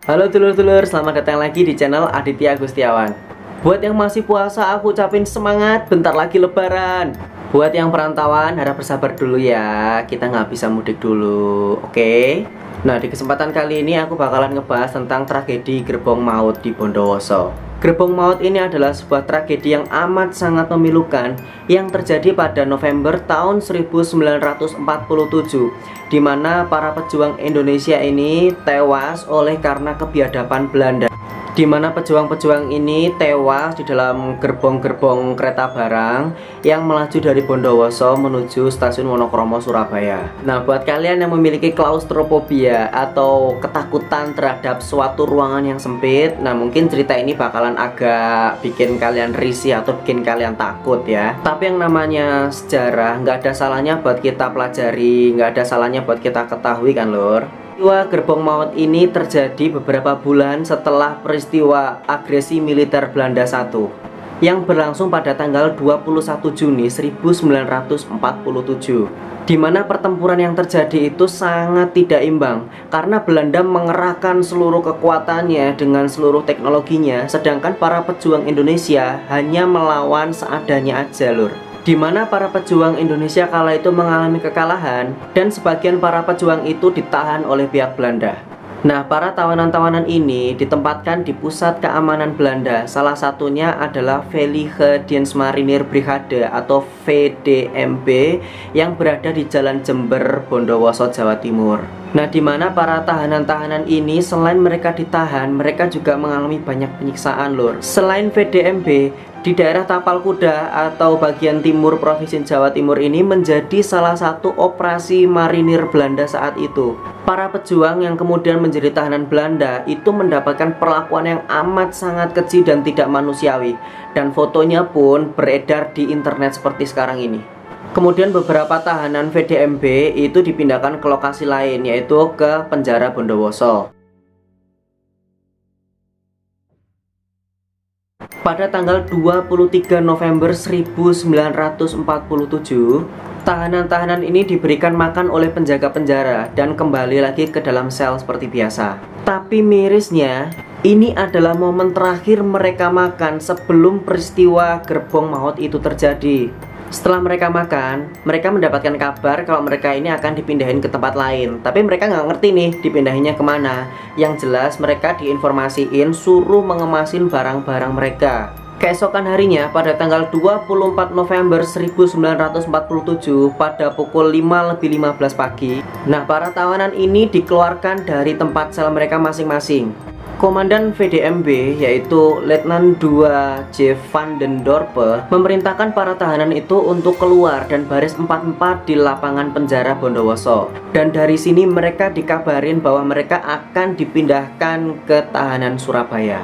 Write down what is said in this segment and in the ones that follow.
Halo dulur-dulur, selamat datang lagi di channel Aditya Agustiawan. Buat yang masih puasa, aku ucapin semangat, bentar lagi lebaran. Buat yang perantauan, harap bersabar dulu ya, kita nggak bisa mudik dulu, oke? Nah, di kesempatan kali ini aku bakalan ngebahas tentang tragedi Gerbong Maut di Bondowoso. Gerbong Maut ini adalah sebuah tragedi yang amat sangat memilukan yang terjadi pada November tahun 1947, di mana para pejuang Indonesia ini tewas oleh karena kebiadaban Belanda. Di mana pejuang-pejuang ini tewas di dalam gerbong-gerbong kereta barang yang melaju dari Bondowoso menuju stasiun Wonokromo, Surabaya. Nah, buat kalian yang memiliki klaustrofobia atau ketakutan terhadap suatu ruangan yang sempit, nah mungkin cerita ini bakalan agak bikin kalian risih atau bikin kalian takut ya. Tapi yang namanya sejarah nggak ada salahnya buat kita pelajari, nggak ada salahnya buat kita ketahui kan lur. Peristiwa Gerbong Maut ini terjadi beberapa bulan setelah peristiwa agresi militer Belanda I yang berlangsung pada tanggal 21 Juni 1947, di mana pertempuran yang terjadi itu sangat tidak imbang karena Belanda mengerahkan seluruh kekuatannya dengan seluruh teknologinya, sedangkan para pejuang Indonesia hanya melawan seadanya aja lur. Di mana para pejuang Indonesia kala itu mengalami kekalahan dan sebagian para pejuang itu ditahan oleh pihak Belanda. Nah, para tawanan-tawanan ini ditempatkan di pusat keamanan Belanda. Salah satunya adalah Veilige Dienstmarinier Brigade atau VDMB yang berada di Jalan Jember, Bondowoso, Jawa Timur. Nah, di mana para tahanan-tahanan ini selain mereka ditahan, mereka juga mengalami banyak penyiksaan lur. Selain VDMB, di daerah Tapal Kuda atau bagian timur Provinsi Jawa Timur ini menjadi salah satu operasi marinir Belanda saat itu. Para pejuang yang kemudian menjadi tahanan Belanda itu mendapatkan perlakuan yang amat sangat keji dan tidak manusiawi. Dan fotonya pun beredar di internet seperti sekarang ini. Kemudian beberapa tahanan VDMB itu dipindahkan ke lokasi lain, yaitu ke penjara Bondowoso. Pada tanggal 23 November 1947, tahanan-tahanan ini diberikan makan oleh penjaga penjara dan kembali lagi ke dalam sel seperti biasa. Tapi mirisnya, ini adalah momen terakhir mereka makan sebelum peristiwa Gerbong Maut itu terjadi. Setelah mereka makan, mereka mendapatkan kabar kalau mereka ini akan dipindahin ke tempat lain. Tapi mereka nggak ngerti nih dipindahinnya kemana. Yang jelas mereka diinformasiin suruh mengemasin barang-barang mereka. Keesokan harinya pada tanggal 24 November 1947 pada pukul 5:15 pagi, nah para tawanan ini dikeluarkan dari tempat sel mereka masing-masing. Komandan VDMB yaitu Letnan 2 J. van den Dorpe memerintahkan para tahanan itu untuk keluar dan baris 44 di lapangan penjara Bondowoso. Dan dari sini mereka dikabarin bahwa mereka akan dipindahkan ke tahanan Surabaya,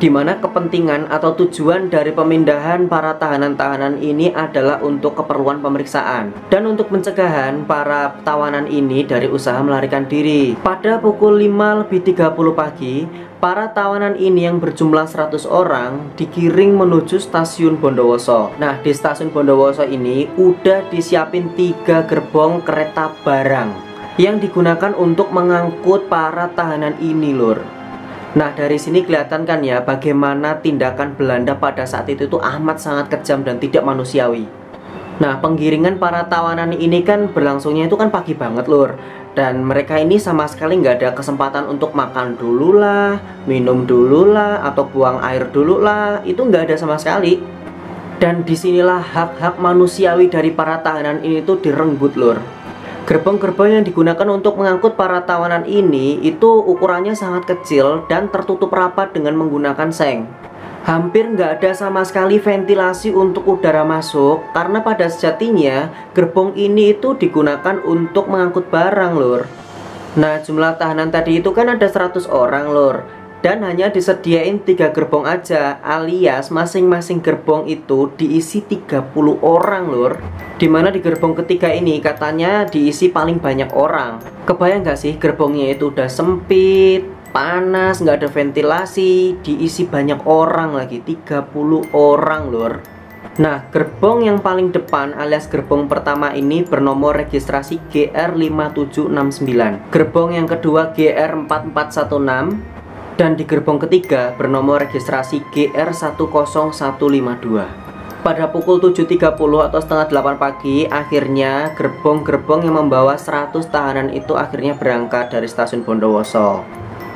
di mana kepentingan atau tujuan dari pemindahan para tahanan-tahanan ini adalah untuk keperluan pemeriksaan dan untuk pencegahan para tawanan ini dari usaha melarikan diri. Pada pukul 5:30 pagi, para tawanan ini yang berjumlah 100 orang digiring menuju stasiun Bondowoso. Nah, di stasiun Bondowoso ini udah disiapin 3 gerbong kereta barang yang digunakan untuk mengangkut para tahanan ini lur. Nah, dari sini kelihatan kan ya bagaimana tindakan Belanda pada saat itu tuh amat sangat kejam dan tidak manusiawi. Nah, penggiringan para tawanan ini kan berlangsungnya itu kan pagi banget lur. Dan mereka ini sama sekali nggak ada kesempatan untuk makan dulu lah, minum dulu lah, atau buang air dulu lah. Itu nggak ada sama sekali. Dan disinilah hak-hak manusiawi dari para tahanan ini tuh direnggut lur. Gerbong-gerbong yang digunakan untuk mengangkut para tawanan ini itu ukurannya sangat kecil dan tertutup rapat dengan menggunakan seng. Hampir nggak ada sama sekali ventilasi untuk udara masuk karena pada sejatinya gerbong ini itu digunakan untuk mengangkut barang lur. Nah, jumlah tahanan tadi itu kan ada 100 orang lur. Dan hanya disediain 3 gerbong aja, alias masing-masing gerbong itu diisi 30 orang lur. Dimana di gerbong ketiga ini katanya diisi paling banyak orang. Kebayang gak sih gerbongnya itu udah sempit, panas, nggak ada ventilasi, diisi banyak orang lagi, 30 orang lur. Nah, gerbong yang paling depan alias gerbong pertama ini bernomor registrasi GR5769. Gerbong yang kedua GR4416. Dan di gerbong ketiga bernomor registrasi GR10152. Pada pukul 7.30 atau setengah 8 pagi, akhirnya gerbong-gerbong yang membawa 100 tahanan itu akhirnya berangkat dari stasiun Bondowoso.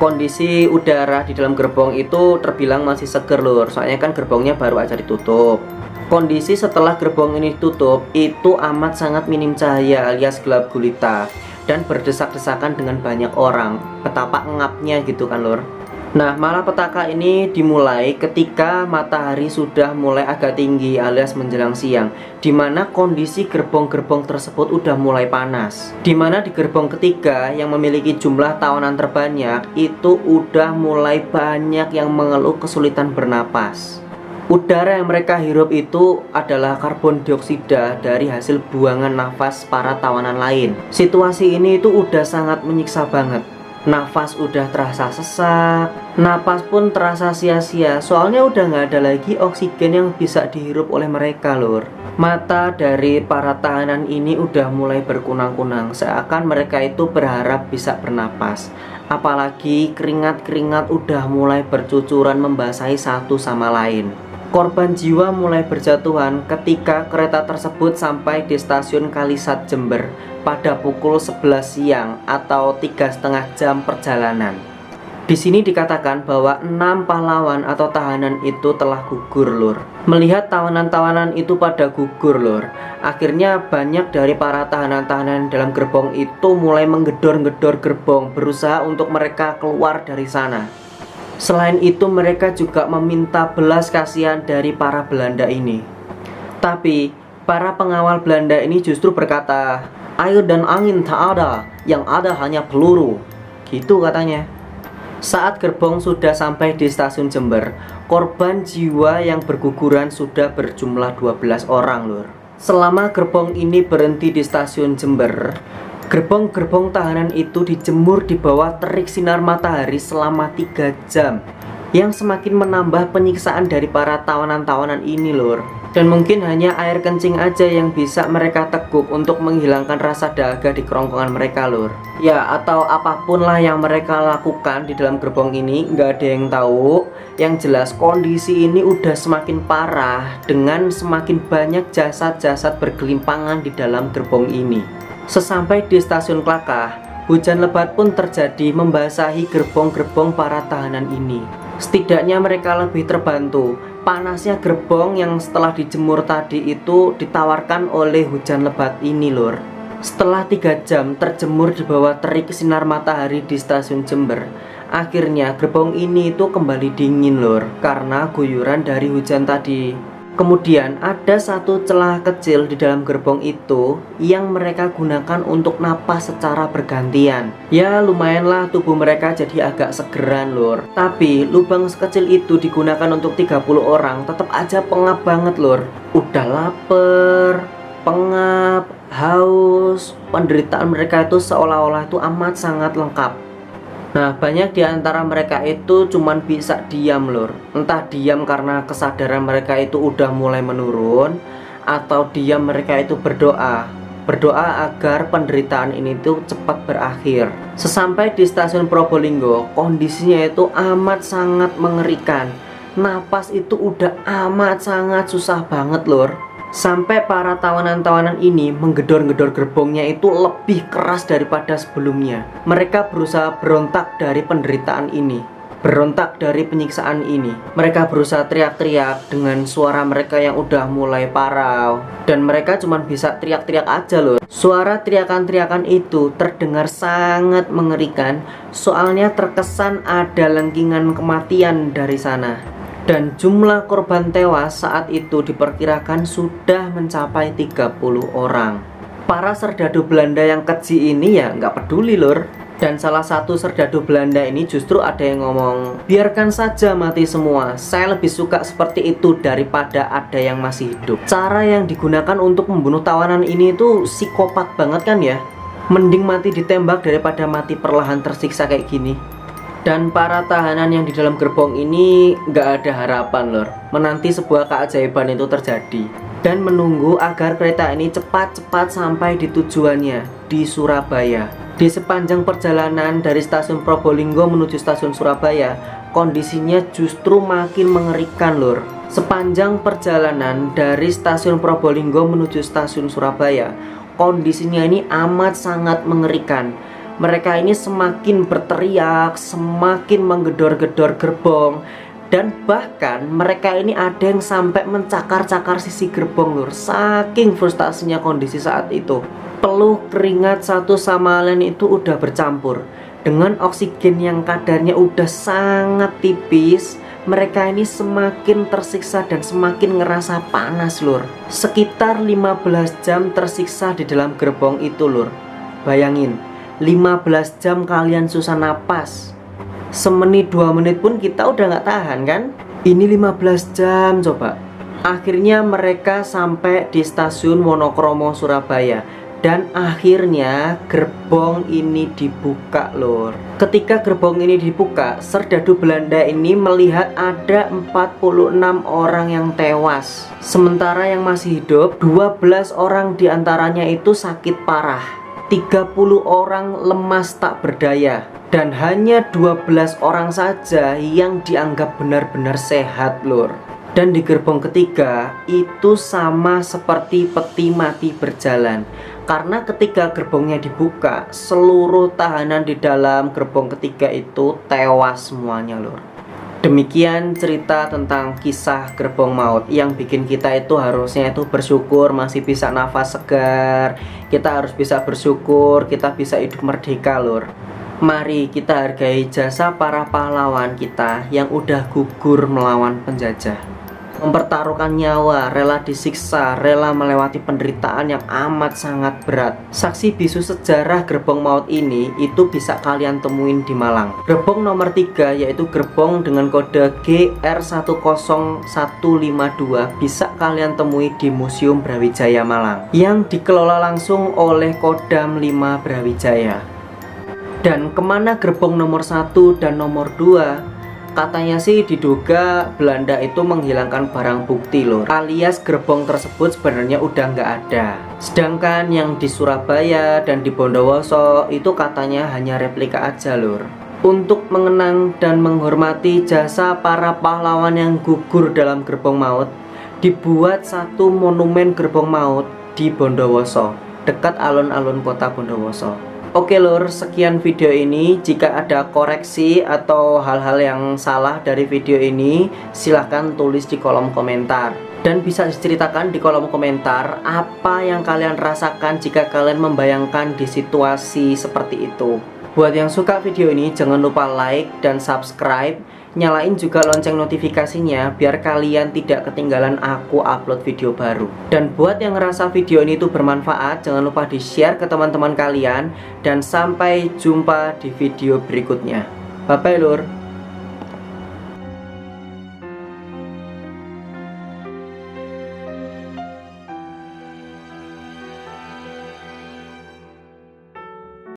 Kondisi udara di dalam gerbong itu terbilang masih seger lur, soalnya kan gerbongnya baru aja ditutup. Kondisi setelah gerbong ini tutup itu amat sangat minim cahaya alias gelap gulita dan berdesak-desakan dengan banyak orang. Betapa ngapnya gitu kan lur. Nah, malapetaka ini dimulai ketika matahari sudah mulai agak tinggi alias menjelang siang, dimana kondisi gerbong-gerbong tersebut udah mulai panas. Dimana di gerbong ketiga yang memiliki jumlah tawanan terbanyak itu udah mulai banyak yang mengeluh kesulitan bernapas. Udara yang mereka hirup itu adalah karbon dioksida dari hasil buangan nafas para tawanan lain. Situasi ini itu udah sangat menyiksa banget. Nafas udah terasa sesak, napas pun terasa sia-sia, soalnya udah nggak ada lagi oksigen yang bisa dihirup oleh mereka lur. Mata dari para tahanan ini udah mulai berkunang-kunang, seakan mereka itu berharap bisa bernapas. Apalagi keringat-keringat udah mulai bercucuran membasahi satu sama lain. Korban jiwa mulai berjatuhan ketika kereta tersebut sampai di stasiun Kalisat Jember pada pukul 11 siang atau 3,5 jam perjalanan. Di sini dikatakan bahwa 6 pahlawan atau tahanan itu telah gugur lur. Melihat tahanan-tahanan itu pada gugur lur, akhirnya banyak dari para tahanan-tahanan dalam gerbong itu mulai menggedor-gedor gerbong berusaha untuk mereka keluar dari sana. Selain itu mereka juga meminta belas kasihan dari para Belanda ini. Tapi para pengawal Belanda ini justru berkata, air dan angin tak ada, yang ada hanya peluru. Gitu katanya. Saat gerbong sudah sampai di stasiun Jember, korban jiwa yang berguguran sudah berjumlah 12 orang lur. Selama gerbong ini berhenti di stasiun Jember, gerbong-gerbong tahanan itu dijemur di bawah terik sinar matahari selama 3 jam, yang semakin menambah penyiksaan dari para tawanan-tawanan ini lur. Dan mungkin hanya air kencing aja yang bisa mereka teguk untuk menghilangkan rasa dahaga di kerongkongan mereka lur. Ya, atau apapun lah yang mereka lakukan di dalam gerbong ini, nggak ada yang tahu. Yang jelas kondisi ini udah semakin parah dengan semakin banyak jasad-jasad bergelimpangan di dalam gerbong ini. Sesampai di stasiun Klakah, hujan lebat pun terjadi membasahi gerbong-gerbong para tahanan ini. Setidaknya mereka lebih terbantu. Panasnya gerbong yang setelah dijemur tadi itu ditawarkan oleh hujan lebat ini lur. Setelah 3 jam terjemur di bawah terik sinar matahari di stasiun Jember, akhirnya gerbong ini itu kembali dingin lur, karena guyuran dari hujan tadi. Kemudian ada satu celah kecil di dalam gerbong itu yang mereka gunakan untuk napas secara bergantian. Ya lumayanlah tubuh mereka jadi agak segeran lur. Tapi lubang sekecil itu digunakan untuk 30 orang tetap aja pengap banget lur. Udah lapar, pengap, haus, penderitaan mereka itu seolah-olah itu amat sangat lengkap. Nah, banyak di antara mereka itu cuman bisa diam lur. Entah diam karena kesadaran mereka itu udah mulai menurun, atau diam mereka itu berdoa agar penderitaan ini tuh cepat berakhir. Sesampai di stasiun Probolinggo, kondisinya itu amat sangat mengerikan. Napas itu udah amat sangat susah banget lur. Sampai para tawanan-tawanan ini menggedor-gedor gerbongnya itu lebih keras daripada sebelumnya. Mereka berusaha berontak dari penderitaan ini, berontak dari penyiksaan ini. Mereka berusaha teriak-teriak dengan suara mereka yang udah mulai parau. Dan mereka cuma bisa teriak-teriak aja loh. Suara teriakan-teriakan itu terdengar sangat mengerikan, soalnya terkesan ada lengkingan kematian dari sana. Dan jumlah korban tewas saat itu diperkirakan sudah mencapai 30 orang. Para serdadu Belanda yang keji ini ya nggak peduli lur. Dan salah satu serdadu Belanda ini justru ada yang ngomong, biarkan saja mati semua, saya lebih suka seperti itu daripada ada yang masih hidup. Cara yang digunakan untuk membunuh tawanan ini itu psikopat banget kan ya. Mending mati ditembak daripada mati perlahan tersiksa kayak gini. Dan para tahanan yang di dalam gerbong ini gak ada harapan lor, menanti sebuah keajaiban itu terjadi dan menunggu agar kereta ini cepat-cepat sampai di tujuannya di Surabaya. Di sepanjang perjalanan dari stasiun Probolinggo menuju stasiun Surabaya, kondisinya justru makin mengerikan lur. Sepanjang perjalanan dari stasiun Probolinggo menuju stasiun Surabaya, kondisinya ini amat sangat mengerikan. Mereka ini semakin berteriak, semakin menggedor-gedor gerbong, dan bahkan mereka ini ada yang sampai mencakar-cakar sisi gerbong lur. Saking frustasinya kondisi saat itu. Peluh keringat satu sama lain itu udah bercampur. Dengan oksigen yang kadarnya udah sangat tipis, mereka ini semakin tersiksa dan semakin ngerasa panas lur. Sekitar 15 jam tersiksa di dalam gerbong itu lur. Bayangin, 15 jam kalian susah napas. Semenit 2 menit pun kita udah gak tahan kan? Ini 15 jam coba. Akhirnya mereka sampai di stasiun Wonokromo Surabaya. Dan akhirnya gerbong ini dibuka lur. Ketika gerbong ini dibuka, serdadu Belanda ini melihat ada 46 orang yang tewas. Sementara yang masih hidup, 12 orang diantaranya itu sakit parah, 30 orang lemas tak berdaya, dan hanya 12 orang saja yang dianggap benar-benar sehat lur. Dan di gerbong ketiga itu sama seperti peti mati berjalan. Karena ketika gerbongnya dibuka, seluruh tahanan di dalam gerbong ketiga itu tewas semuanya lur. Demikian cerita tentang kisah gerbong maut yang bikin kita itu harusnya itu bersyukur masih bisa nafas segar. Kita harus bisa bersyukur kita bisa hidup merdeka lur. Mari kita hargai jasa para pahlawan kita yang udah gugur melawan penjajah. Mempertaruhkan nyawa, rela disiksa, rela melewati penderitaan yang amat sangat berat. Saksi bisu sejarah gerbong maut ini itu bisa kalian temuin di Malang. Gerbong nomor 3 yaitu gerbong dengan kode GR10152 bisa kalian temui di Museum Brawijaya Malang yang dikelola langsung oleh Kodam 5 Brawijaya. Dan kemana gerbong nomor 1 dan nomor 2? Katanya sih diduga Belanda itu menghilangkan barang bukti lur, alias gerbong tersebut sebenarnya udah nggak ada. Sedangkan yang di Surabaya dan di Bondowoso itu katanya hanya replika aja lur. Untuk mengenang dan menghormati jasa para pahlawan yang gugur dalam gerbong maut, dibuat satu monumen gerbong maut di Bondowoso, dekat alun-alun kota Bondowoso. Oke lur, sekian video ini. Jika ada koreksi atau hal-hal yang salah dari video ini, silahkan tulis di kolom komentar. Dan bisa diceritakan di kolom komentar apa yang kalian rasakan jika kalian membayangkan di situasi seperti itu. Buat yang suka video ini, jangan lupa like dan subscribe. Nyalain juga lonceng notifikasinya biar kalian tidak ketinggalan aku upload video baru. Dan buat yang ngerasa video ini tuh bermanfaat, jangan lupa di share ke teman-teman kalian. Dan sampai jumpa di video berikutnya. Bye bye lur.